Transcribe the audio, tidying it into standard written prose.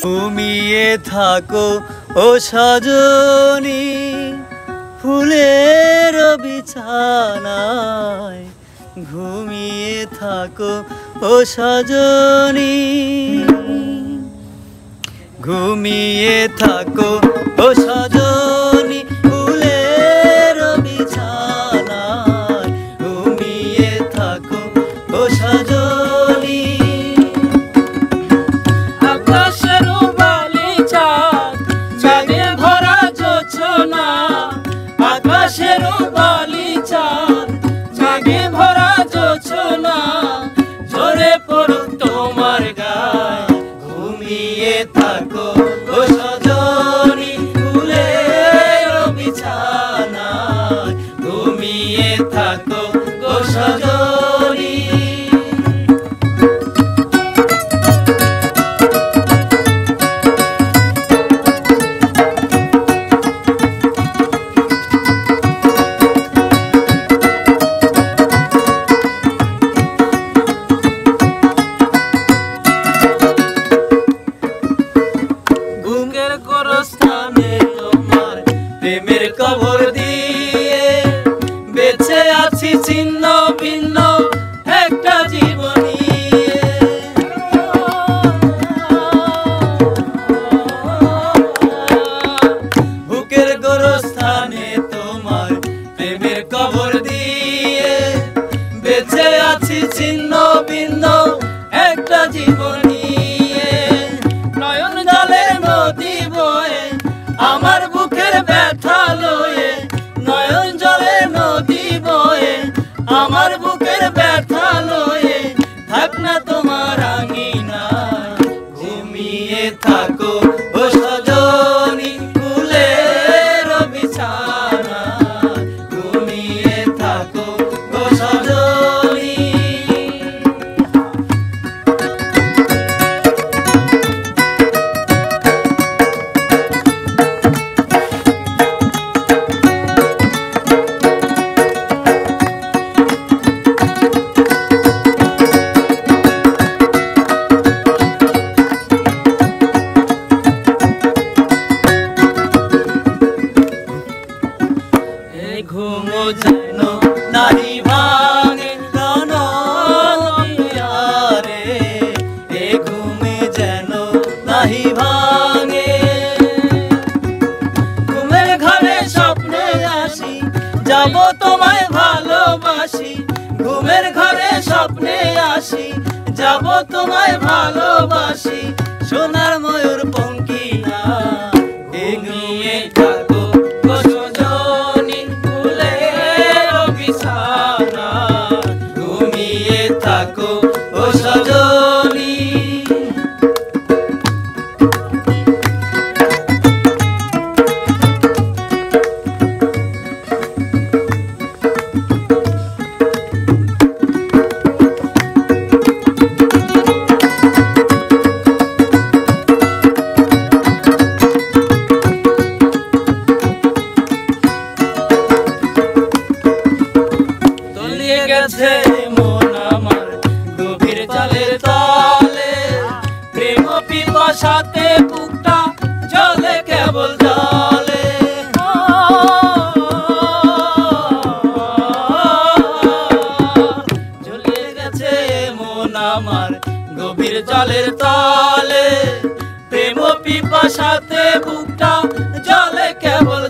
ঘুমিয়ে থাকো ও সজনী ফুলের বিছানায়, ঘুমিয়ে থাকো ও সজনী, ঘুমিয়ে থাকো ও সজনী ফুলের বিছানায়, ঘুমিয়ে থাকো ও সজনী। আকাশের বালি চাঁদ চাঁদে ভরা জোছনা, আকাশের বালি চাঁদ চাঁদে ভরা জোছনা, ঝরে পড়ুক তোমার গায়ে, ঘুমিয়ে থাকো ও সজনী ফুলের বিছানায়, ঘুমিয়ে থাকো ও সজনী। বুকের গোরস্থানে তোমার প্রেমের কবর দিয়ে বেঁচে আছি ছিন্ন ভিন্ন একটা জীবনী। বুকের গোরস্থানে তোমার প্রেমের কবর দিয়ে বেঁচে আছি ছিন্ন ভিন্ন একটা জীবনী। নয়ন জলের নদী বয়ে আমার বুকের ব্যথা লয়ে, নয়ন জলের নদী বয়ে আমার বুকের ব্যথা লয়ে, থাক না তোমার আঙিনায়, ঘুমিয়ে থাকো ও সজনী ফুলের বিছানায়, ঘুমিয়ে থাকো ও সজনী। এই ঘুমো যেন নাহি ভাঙে রে এ ঘুমে যেন নাহি ভাঙে, ঘুমের ঘরে স্বপ্নে আসি যাব তোমায় ভালোবাসি, ঘুমের ঘরে স্বপ্নে আসি যাব তোমায় ভালোবাসি, সোনার ময়ূর পঙ্কিয়া ঘুমিয়ে থাকো ও সজনী ফুলের বিছানায়, ঘুমিয়ে থাকো ও সজনী। তলিয়ে গেছে মন আমার গভীর জলের তলে, প্রেম পিপাসাতে বুকটা জলে কেবল জলে। ঝুলিয়ে গেছে মন আমার গভীর জলের তলে, প্রেম পিপাসাতে বুকটা জলে কেবল